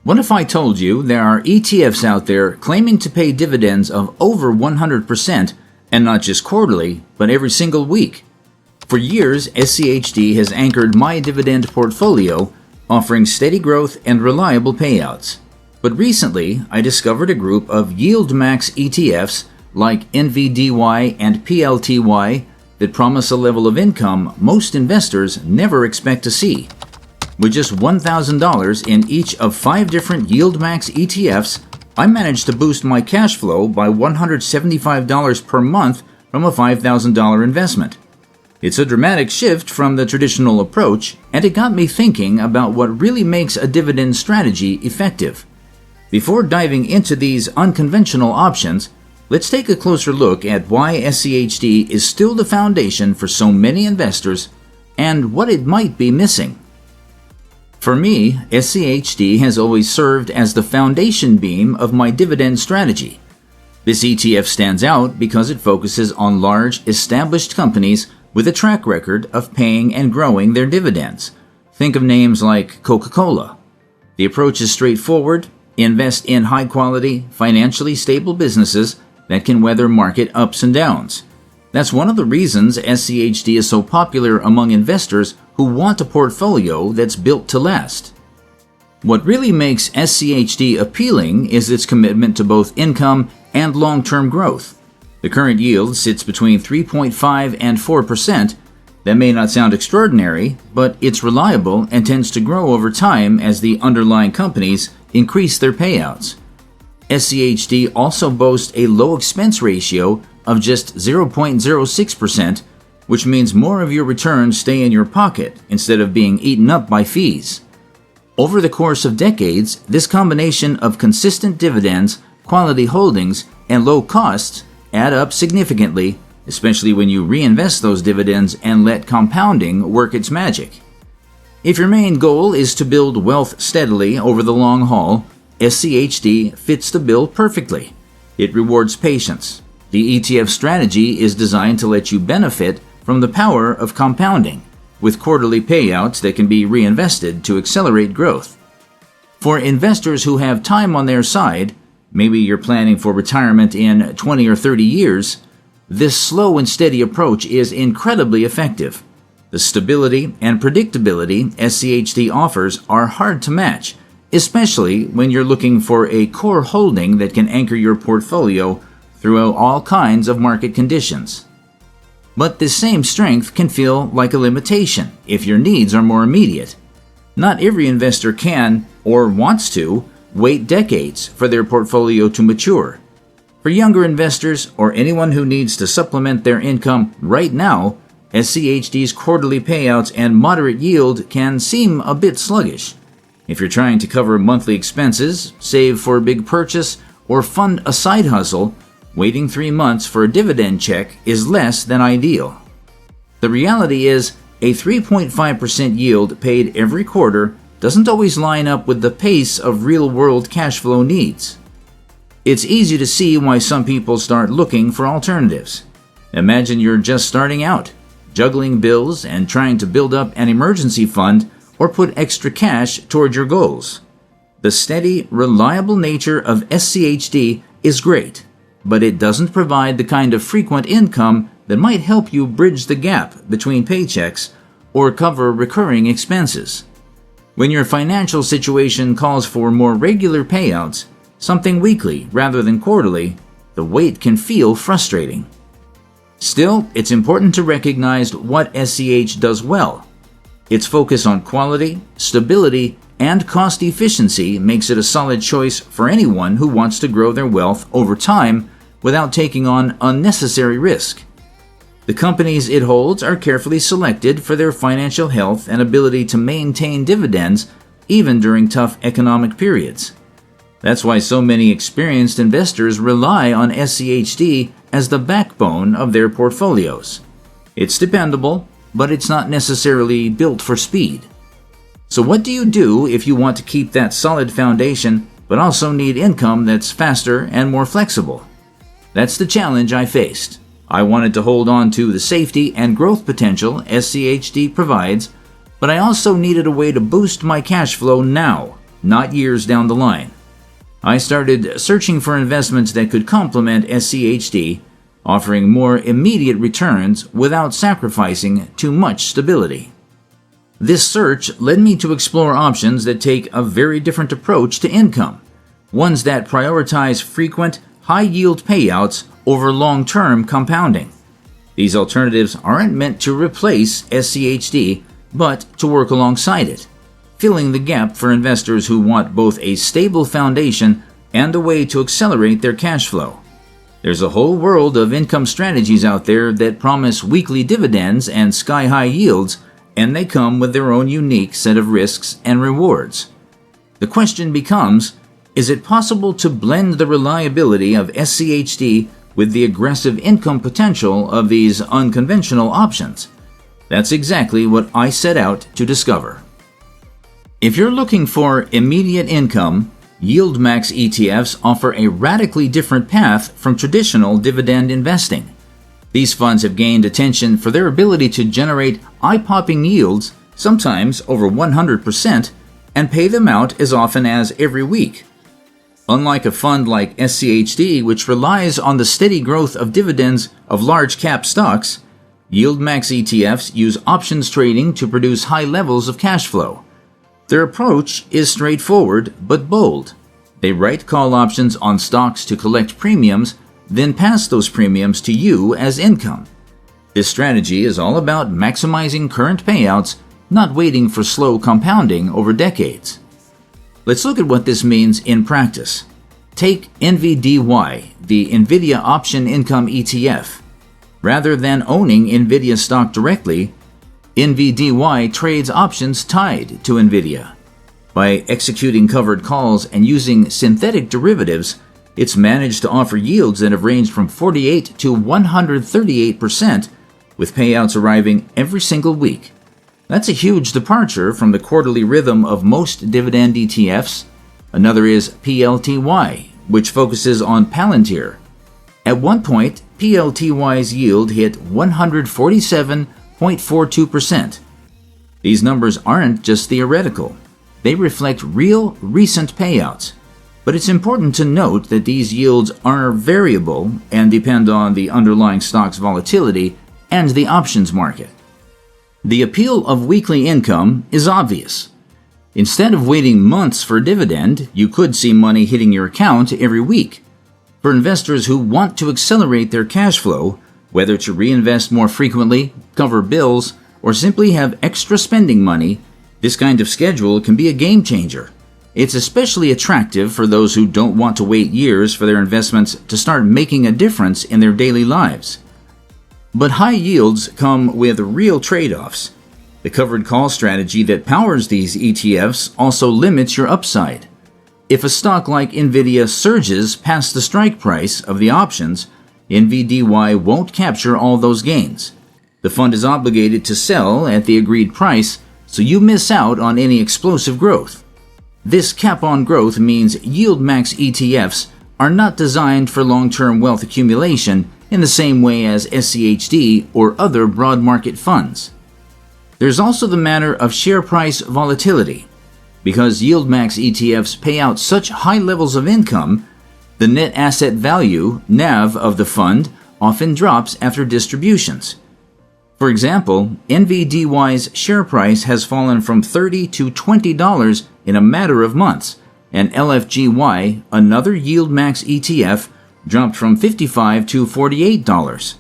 What if I told you there are ETFs out there claiming to pay dividends of over 100%, and not just quarterly, but every single week? For years, SCHD has anchored my dividend portfolio, offering steady growth and reliable payouts. But recently, I discovered a group of YieldMax ETFs like NVDY and PLTY that promise a level of income most investors never expect to see. With just $1,000 in each of 5 different YieldMax ETFs, I managed to boost my cash flow by $175 per month from a $5,000 investment. It's a dramatic shift from the traditional approach, and it got me thinking about what really makes a dividend strategy effective. Before diving into these unconventional options, let's take a closer look at why SCHD is still the foundation for so many investors and what it might be missing. For me, SCHD has always served as the foundation beam of my dividend strategy. This ETF stands out because it focuses on large, established companies with a track record of paying and growing their dividends. Think of names like Coca-Cola. The approach is straightforward: invest in high-quality, financially stable businesses that can weather market ups and downs. That's one of the reasons SCHD is so popular among investors who want a portfolio that's built to last. What really makes SCHD appealing is its commitment to both income and long-term growth. The current yield sits between 3.5 and 4%. That may not sound extraordinary, but it's reliable and tends to grow over time as the underlying companies increase their payouts. SCHD also boasts a low expense ratio of just 0.06%, which means more of your returns stay in your pocket instead of being eaten up by fees. Over the course of decades, this combination of consistent dividends, quality holdings, and low costs add up significantly, especially when you reinvest those dividends and let compounding work its magic. If your main goal is to build wealth steadily over the long haul, SCHD fits the bill perfectly. It rewards patience. The ETF strategy is designed to let you benefit from the power of compounding, with quarterly payouts that can be reinvested to accelerate growth. For investors who have time on their side, maybe you're planning for retirement in 20 or 30 years, this slow and steady approach is incredibly effective. The stability and predictability SCHD offers are hard to match, especially when you're looking for a core holding that can anchor your portfolio throughout all kinds of market conditions. But this same strength can feel like a limitation if your needs are more immediate. Not every investor can, or wants to, wait decades for their portfolio to mature. For younger investors or anyone who needs to supplement their income right now, SCHD's quarterly payouts and moderate yield can seem a bit sluggish. If you're trying to cover monthly expenses, save for a big purchase, or fund a side hustle, waiting 3 months for a dividend check is less than ideal. The reality is, a 3.5% yield paid every quarter doesn't always line up with the pace of real-world cash flow needs. It's easy to see why some people start looking for alternatives. Imagine you're just starting out, juggling bills and trying to build up an emergency fund or put extra cash toward your goals. The steady, reliable nature of SCHD is great, but it doesn't provide the kind of frequent income that might help you bridge the gap between paychecks or cover recurring expenses. When your financial situation calls for more regular payouts, something weekly rather than quarterly, the wait can feel frustrating. Still, it's important to recognize what SCH does well. Its focus on quality, stability, and cost efficiency makes it a solid choice for anyone who wants to grow their wealth over time without taking on unnecessary risk. The companies it holds are carefully selected for their financial health and ability to maintain dividends even during tough economic periods. That's why so many experienced investors rely on SCHD as the backbone of their portfolios. It's dependable, but it's not necessarily built for speed. So what do you do if you want to keep that solid foundation but also need income that's faster and more flexible? That's the challenge I faced. I wanted to hold on to the safety and growth potential SCHD provides, but I also needed a way to boost my cash flow now, not years down the line. I started searching for investments that could complement SCHD, offering more immediate returns without sacrificing too much stability. This search led me to explore options that take a very different approach to income, ones that prioritize frequent, high-yield payouts over long-term compounding. These alternatives aren't meant to replace SCHD, but to work alongside it, filling the gap for investors who want both a stable foundation and a way to accelerate their cash flow. There's a whole world of income strategies out there that promise weekly dividends and sky-high yields, and they come with their own unique set of risks and rewards. The question becomes, is it possible to blend the reliability of SCHD with the aggressive income potential of these unconventional options? That's exactly what I set out to discover. If you're looking for immediate income, YieldMax ETFs offer a radically different path from traditional dividend investing. These funds have gained attention for their ability to generate eye-popping yields, sometimes over 100%, and pay them out as often as every week. Unlike a fund like SCHD, which relies on the steady growth of dividends of large-cap stocks, YieldMax ETFs use options trading to produce high levels of cash flow. Their approach is straightforward but bold. They write call options on stocks to collect premiums, then pass those premiums to you as income. This strategy is all about maximizing current payouts, not waiting for slow compounding over decades. Let's look at what this means in practice. Take NVDY, the NVIDIA Option Income ETF. Rather than owning NVIDIA stock directly, NVDY trades options tied to NVIDIA. By executing covered calls and using synthetic derivatives, it's managed to offer yields that have ranged from 48 to 138%, with payouts arriving every single week. That's a huge departure from the quarterly rhythm of most dividend ETFs. Another is PLTY, which focuses on Palantir. At one point, PLTY's yield hit 147.42%. These numbers aren't just theoretical. They reflect real, recent payouts. But it's important to note that these yields are variable and depend on the underlying stock's volatility and the options market. The appeal of weekly income is obvious. Instead of waiting months for a dividend, you could see money hitting your account every week. For investors who want to accelerate their cash flow, whether to reinvest more frequently, cover bills, or simply have extra spending money, this kind of schedule can be a game changer. It's especially attractive for those who don't want to wait years for their investments to start making a difference in their daily lives. But high yields come with real trade-offs. The covered call strategy that powers these ETFs also limits your upside. If a stock like NVIDIA surges past the strike price of the options, NVDY won't capture all those gains. The fund is obligated to sell at the agreed price, so you miss out on any explosive growth. This cap on growth means YieldMax ETFs are not designed for long-term wealth accumulation in the same way as SCHD or other broad market funds. There's also the matter of share price volatility. Because YieldMax ETFs pay out such high levels of income, the net asset value, NAV, of the fund often drops after distributions. For example, NVDY's share price has fallen from $30 to $20 in a matter of months, and LFGY, another YieldMax ETF, dropped from $55 to $48.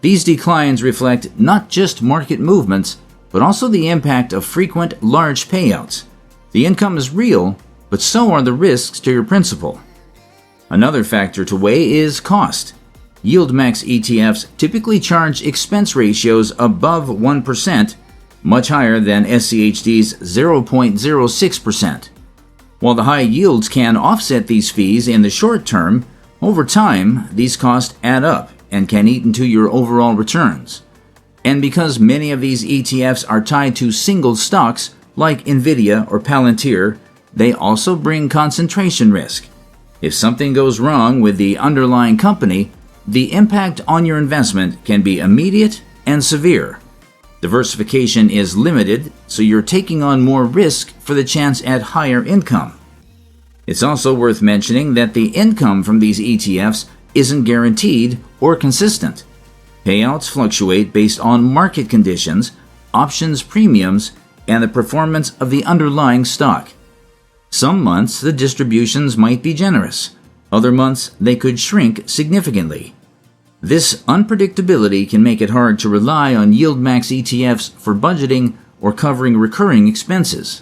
These declines reflect not just market movements, but also the impact of frequent large payouts. The income is real, but so are the risks to your principal. Another factor to weigh is cost. YieldMax ETFs typically charge expense ratios above 1%, much higher than SCHD's 0.06%. While the high yields can offset these fees in the short term, over time, these costs add up and can eat into your overall returns. And because many of these ETFs are tied to single stocks like NVIDIA or Palantir, they also bring concentration risk. If something goes wrong with the underlying company, the impact on your investment can be immediate and severe. Diversification is limited, so you're taking on more risk for the chance at higher income. It's also worth mentioning that the income from these ETFs isn't guaranteed or consistent. Payouts fluctuate based on market conditions, options premiums, and the performance of the underlying stock. Some months the distributions might be generous, other months they could shrink significantly. This unpredictability can make it hard to rely on YieldMax ETFs for budgeting or covering recurring expenses.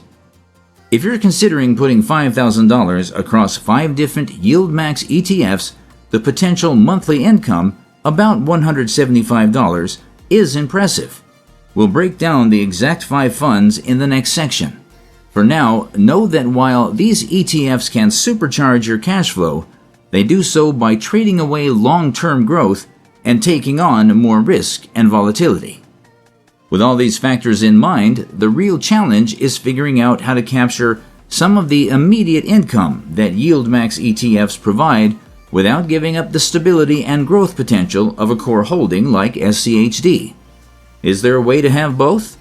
If you're considering putting $5,000 across 5 different YieldMax ETFs, the potential monthly income, about $175, is impressive. We'll break down the exact 5 funds in the next section. For now, know that while these ETFs can supercharge your cash flow, they do so by trading away long-term growth and taking on more risk and volatility. With all these factors in mind, the real challenge is figuring out how to capture some of the immediate income that YieldMax ETFs provide without giving up the stability and growth potential of a core holding like SCHD. Is there a way to have both?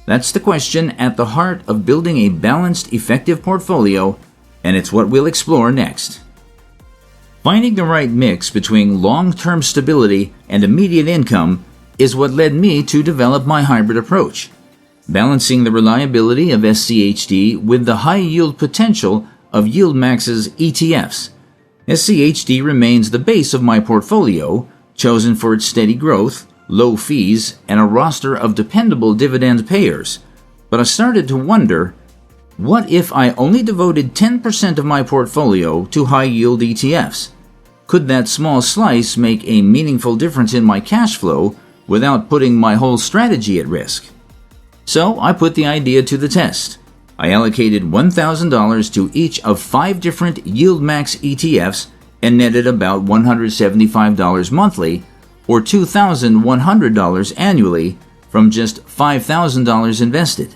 That's the question at the heart of building a balanced, effective portfolio, and it's what we'll explore next. Finding the right mix between long-term stability and immediate income is what led me to develop my hybrid approach, balancing the reliability of SCHD with the high yield potential of YieldMax's ETFs. SCHD remains the base of my portfolio, chosen for its steady growth, low fees, and a roster of dependable dividend payers. But I started to wonder, what if I only devoted 10% of my portfolio to high-yield ETFs? Could that small slice make a meaningful difference in my cash flow without putting my whole strategy at risk? So I put the idea to the test. I allocated $1,000 to each of 5 different YieldMax ETFs and netted about $175 monthly, or $2,100 annually, from just $5,000 invested.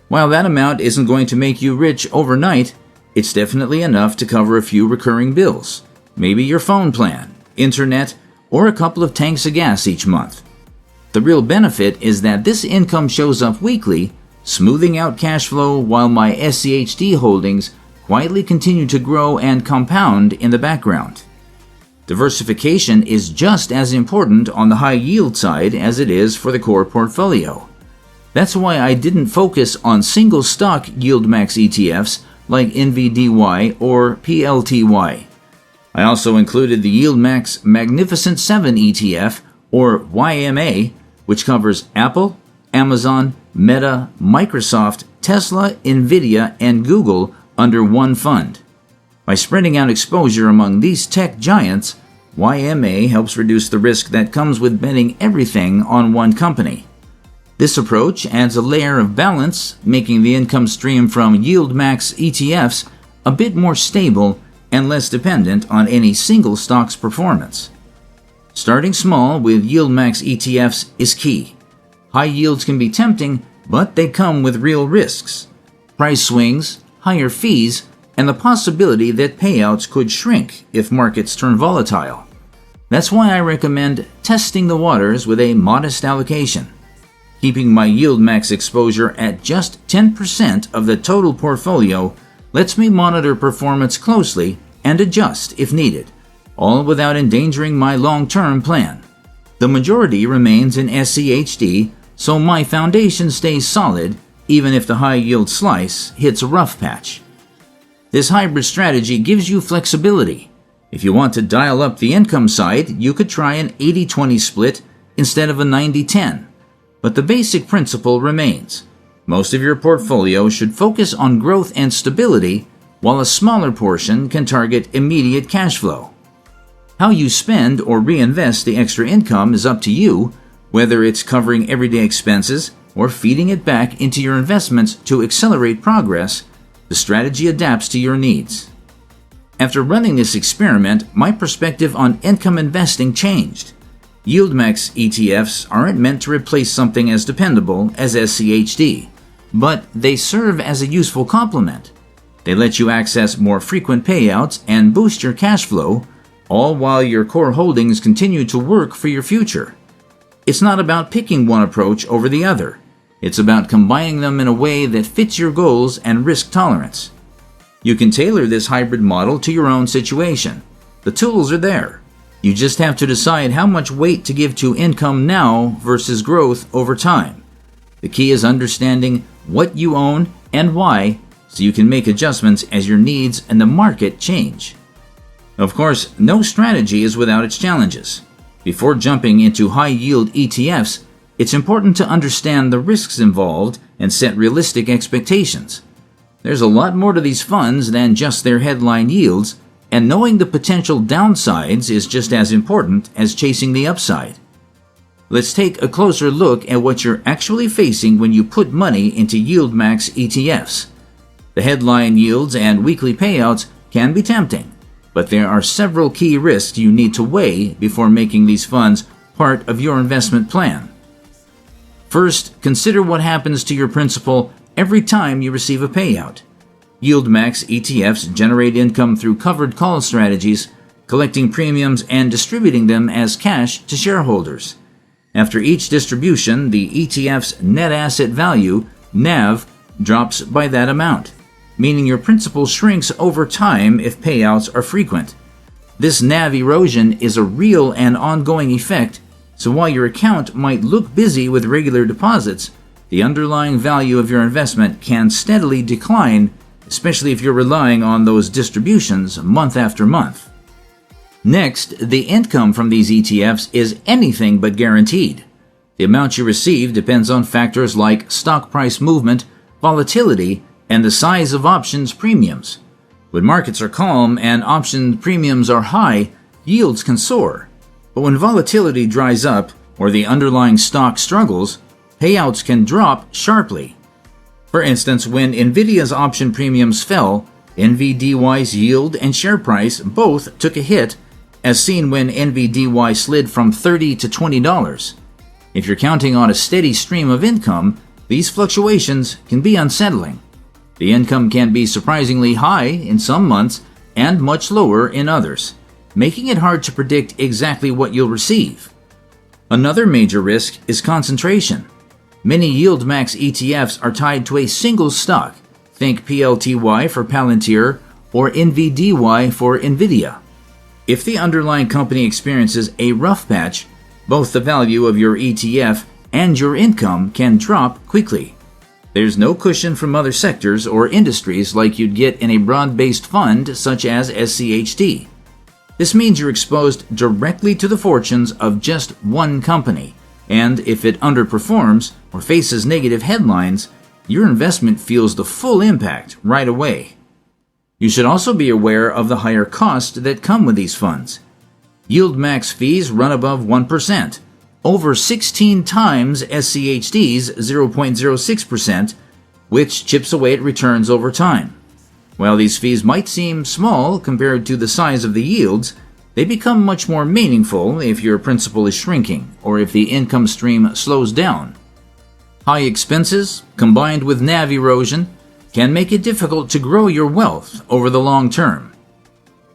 While that amount isn't going to make you rich overnight, it's definitely enough to cover a few recurring bills, maybe your phone plan, internet, or a couple of tanks of gas each month. The real benefit is that this income shows up weekly, smoothing out cash flow while my SCHD holdings quietly continue to grow and compound in the background. Diversification is just as important on the high yield side as it is for the core portfolio. That's why I didn't focus on single stock YieldMax ETFs like NVDY or PLTY. I also included the YieldMax Magnificent 7 ETF, or YMA, which covers Apple, Amazon, Meta, Microsoft, Tesla, Nvidia, and Google under one fund. By spreading out exposure among these tech giants, YMA helps reduce the risk that comes with betting everything on one company. This approach adds a layer of balance, making the income stream from YieldMax ETFs a bit more stable and less dependent on any single stock's performance. Starting small with YieldMax ETFs is key. High yields can be tempting, but they come with real risks: price swings, higher fees, and the possibility that payouts could shrink if markets turn volatile. That's why I recommend testing the waters with a modest allocation. Keeping my YieldMax exposure at just 10% of the total portfolio lets me monitor performance closely and adjust if needed, all without endangering my long-term plan. The majority remains in SCHD, so my foundation stays solid even if the high-yield slice hits a rough patch. This hybrid strategy gives you flexibility. If you want to dial up the income side, you could try an 80-20 split instead of a 90-10. But the basic principle remains. Most of your portfolio should focus on growth and stability, while a smaller portion can target immediate cash flow. How you spend or reinvest the extra income is up to you, whether it's covering everyday expenses or feeding it back into your investments to accelerate progress. The strategy adapts to your needs. After running this experiment, my perspective on income investing changed. YieldMax ETFs aren't meant to replace something as dependable as SCHD, but they serve as a useful complement. They let you access more frequent payouts and boost your cash flow, all while your core holdings continue to work for your future. It's not about picking one approach over the other. It's about combining them in a way that fits your goals and risk tolerance. You can tailor this hybrid model to your own situation. The tools are there. You just have to decide how much weight to give to income now versus growth over time. The key is understanding what you own and why, so you can make adjustments as your needs and the market change. Of course, no strategy is without its challenges. Before jumping into high-yield ETFs, it's important to understand the risks involved and set realistic expectations. There's a lot more to these funds than just their headline yields, and knowing the potential downsides is just as important as chasing the upside. Let's take a closer look at what you're actually facing when you put money into YieldMax ETFs. The headline yields and weekly payouts can be tempting, but there are several key risks you need to weigh before making these funds part of your investment plan. First, consider what happens to your principal every time you receive a payout. YieldMax ETFs generate income through covered call strategies, collecting premiums and distributing them as cash to shareholders. After each distribution, the ETF's net asset value, NAV, drops by that amount, meaning your principal shrinks over time if payouts are frequent. This NAV erosion is a real and ongoing effect, so while your account might look busy with regular deposits, the underlying value of your investment can steadily decline, especially if you're relying on those distributions month after month. Next, the income from these ETFs is anything but guaranteed. The amount you receive depends on factors like stock price movement, volatility, and the size of options premiums. When markets are calm and option premiums are high, yields can soar. But when volatility dries up or the underlying stock struggles, payouts can drop sharply. For instance, when Nvidia's option premiums fell, NVDY's yield and share price both took a hit, as seen when NVDY slid from $30 to $20. If you're counting on a steady stream of income, these fluctuations can be unsettling. The income can be surprisingly high in some months and much lower in others, making it hard to predict exactly what you'll receive. Another major risk is concentration. Many YieldMax ETFs are tied to a single stock. Think PLTY for Palantir or NVDY for Nvidia. If the underlying company experiences a rough patch, both the value of your ETF and your income can drop quickly. There's no cushion from other sectors or industries like you'd get in a broad-based fund such as SCHD. This means you're exposed directly to the fortunes of just one company, and if it underperforms or faces negative headlines, your investment feels the full impact right away. You should also be aware of the higher costs that come with these funds. YieldMax fees run above 1%, over 16 times SCHD's 0.06%, which chips away at returns over time. While these fees might seem small compared to the size of the yields, they become much more meaningful if your principal is shrinking or if the income stream slows down. High expenses, combined with NAV erosion, can make it difficult to grow your wealth over the long term.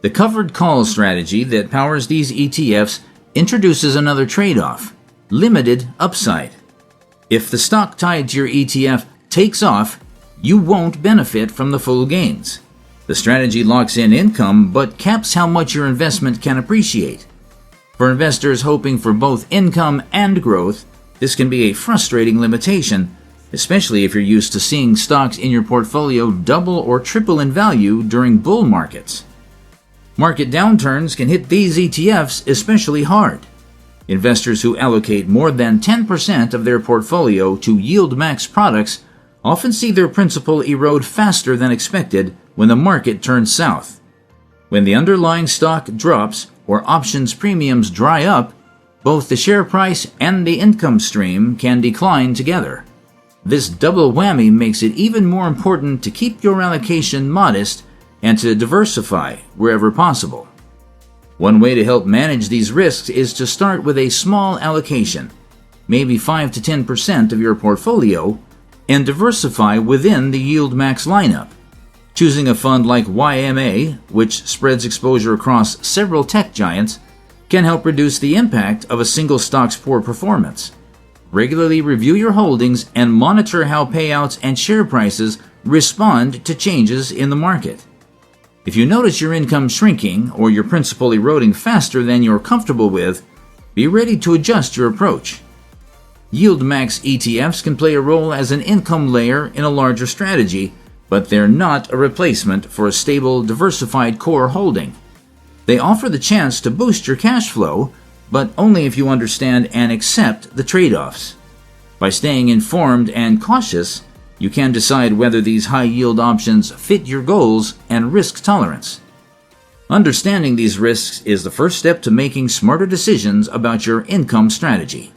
The covered call strategy that powers these ETFs introduces another trade-off: limited upside. If the stock tied to your ETF takes off, you won't benefit from the full gains. The strategy locks in income but caps how much your investment can appreciate. For investors hoping for both income and growth, this can be a frustrating limitation, especially if you're used to seeing stocks in your portfolio double or triple in value during bull markets. Market downturns can hit these ETFs especially hard. Investors who allocate more than 10% of their portfolio to YieldMax products often see their principal erode faster than expected when the market turns south. When the underlying stock drops or options premiums dry up, both the share price and the income stream can decline together. This double whammy makes it even more important to keep your allocation modest and to diversify wherever possible. One way to help manage these risks is to start with a small allocation, maybe 5 to 10% of your portfolio, and diversify within the YieldMax lineup. Choosing a fund like YMA, which spreads exposure across several tech giants, can help reduce the impact of a single stock's poor performance. Regularly review your holdings and monitor how payouts and share prices respond to changes in the market. If you notice your income shrinking or your principal eroding faster than you're comfortable with, be ready to adjust your approach. YieldMax ETFs can play a role as an income layer in a larger strategy, but they're not a replacement for a stable, diversified core holding. They offer the chance to boost your cash flow, but only if you understand and accept the trade-offs. By staying informed and cautious, you can decide whether these high-yield options fit your goals and risk tolerance. Understanding these risks is the first step to making smarter decisions about your income strategy.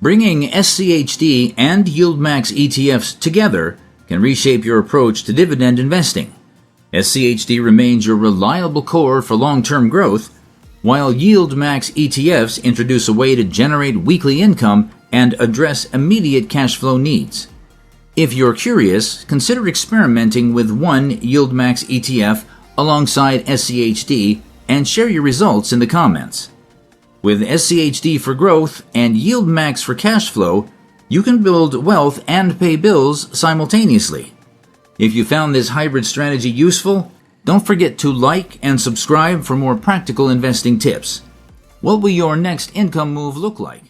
Bringing SCHD and YieldMax ETFs together can reshape your approach to dividend investing. SCHD remains your reliable core for long-term growth, while YieldMax ETFs introduce a way to generate weekly income and address immediate cash flow needs. If you're curious, consider experimenting with one YieldMax ETF alongside SCHD and share your results in the comments. With SCHD for growth and YieldMax for cash flow, you can build wealth and pay bills simultaneously. If you found this hybrid strategy useful, don't forget to like and subscribe for more practical investing tips. What will your next income move look like?